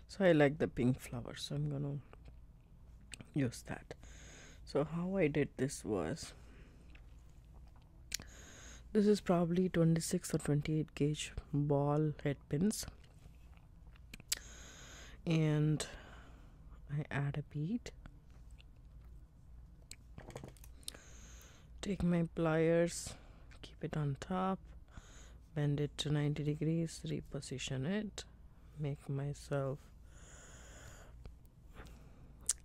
So I like the pink flower, so I'm gonna use that. So how I did this was, this is probably 26 or 28 gauge ball head pins, and I add a bead, take my pliers, keep it on top, bend it to 90 degrees, reposition it, make myself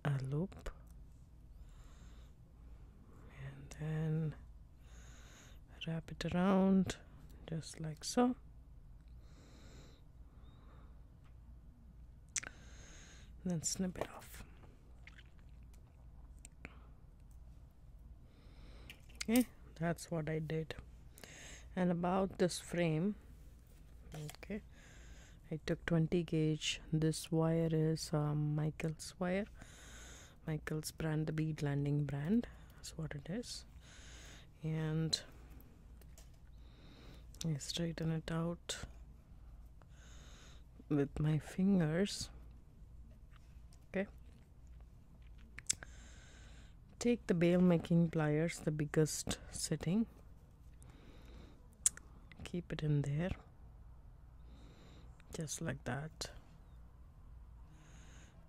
a loop, and then wrap it around just like so. Then snip it off. Okay, that's what I did. And about this frame, okay, I took 20 gauge. This wire is Michael's wire, Michael's brand, the bead landing brand. That's what it is. And I straighten it out with my fingers. Okay, take the bail making pliers, the biggest setting, keep it in there just like that,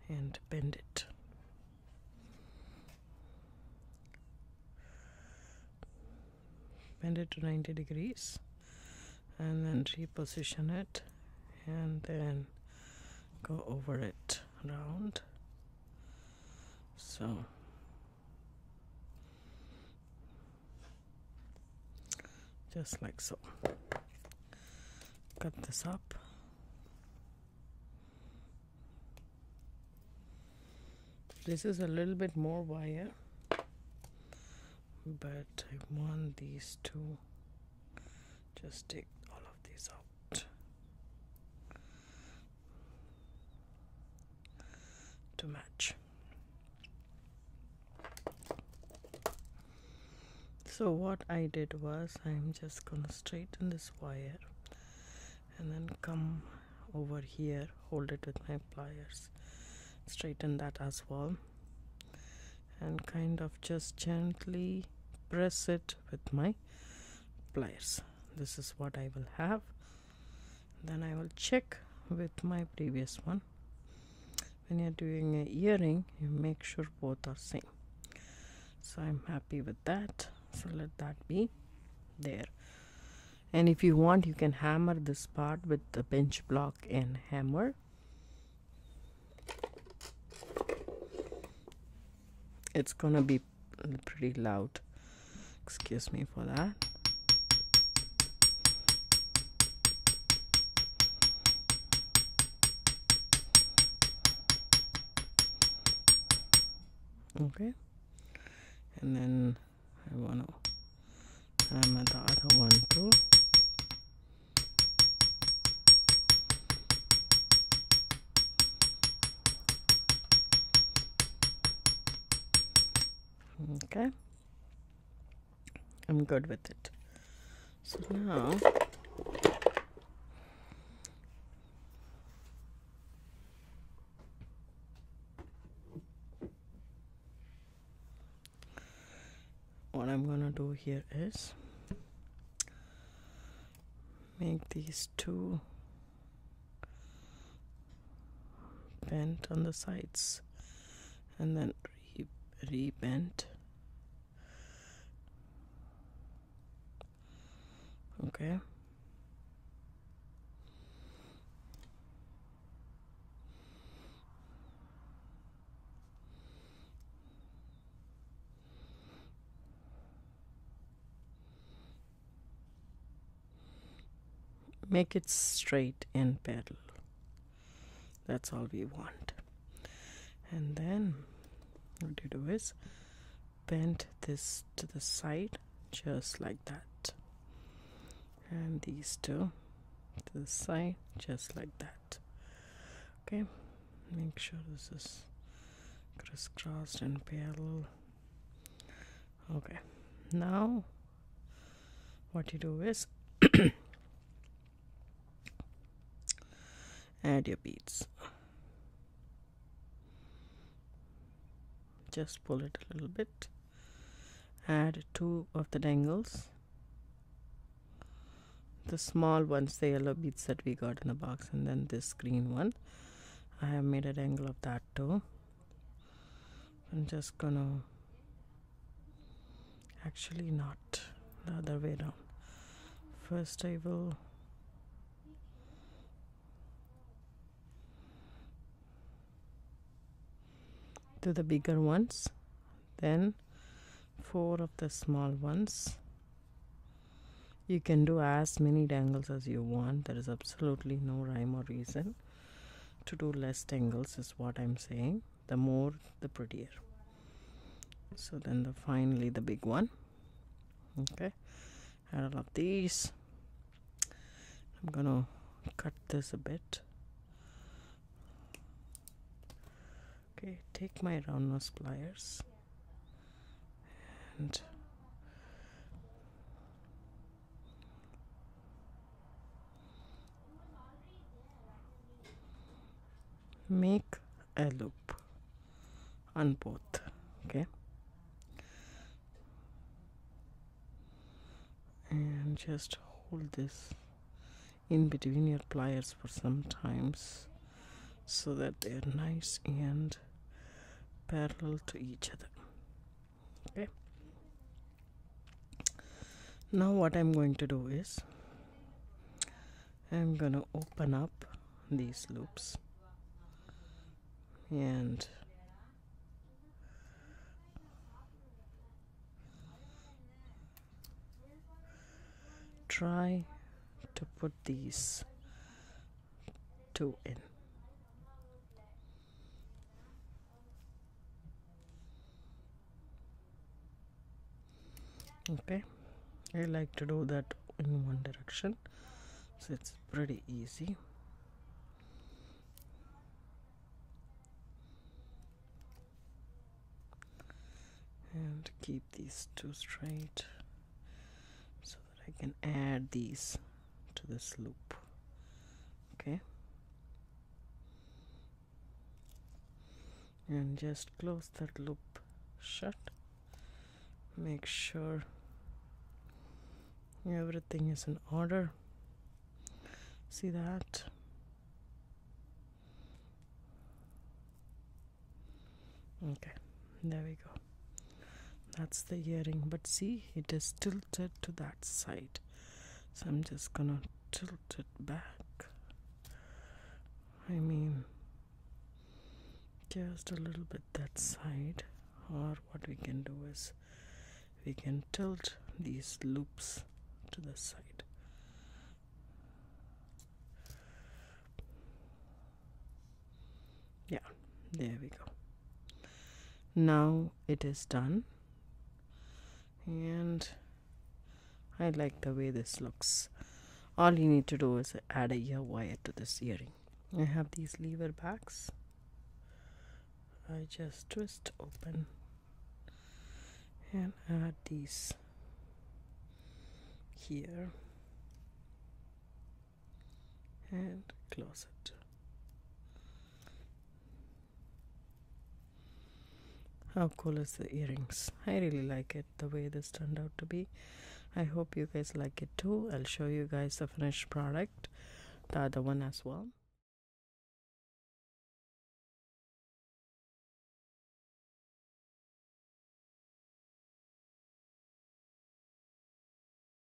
and bend it. Bend it to 90 degrees and then reposition it, and then go over it round. So just like so. Cut this up. This is a little bit more wire, but I want these two. Just take all of these out to match. So what I did was, I'm just gonna straighten this wire and then come over here, hold it with my pliers, straighten that as well, and kind of just gently press it with my pliers. This is what I will have. Then I will check with my previous one. When you're doing an earring, you make sure both are same. So I'm happy with that, so let that be there. And if you want, you can hammer this part with the bench block and hammer. It's gonna be pretty loud, excuse me for that. Okay, and then I want to hammer the other one too. Okay, I'm good with it. So now what I'm gonna do here is make these two bent on the sides and then re-bent. Okay, make it straight and parallel. That's all we want. And then what you do is bend this to the side just like that, and these two to the side just like that. Okay, make sure this is crisscrossed and parallel. Okay, now what you do is add your beads. just pull it a little bit, add 2 of the dangles, the small ones, the yellow beads that we got in the box, and then this green one. I have made a dangle of that too. I'm just gonna, actually not, the other way around. First I will do the bigger ones, then 4 of the small ones. You can do as many dangles as you want. There is absolutely no rhyme or reason to do less dangles, is what I'm saying. The more the prettier. So then finally the big one. Okay, add all of these. I'm gonna cut this a bit. Okay, take my round nose pliers and make a loop on both. Okay, and just hold this in between your pliers for some times so that they are nice and parallel to each other. Okay, now what I'm going to do is I'm gonna open up these loops and try to put these 2 in. Okay, I like to do that in one direction, so it's pretty easy. And keep these 2 straight so that I can add these to this loop. Okay, and just close that loop shut. Make sure everything is in order. See that? Okay, there we go. That's the earring, but see, it is tilted to that side, so I'm just gonna tilt it back. I mean, just a little bit that side, or what we can do is we can tilt these loops to the side. Yeah, there we go. Now it is done, and I like the way this looks. All you need to do is add a ear wire to this earring. I have these lever backs. I just twist open and add these here and close it. How cool is the earrings? I really like it, the way this turned out to be. I hope you guys like it too. I'll show you guys the finished product, the other one as well.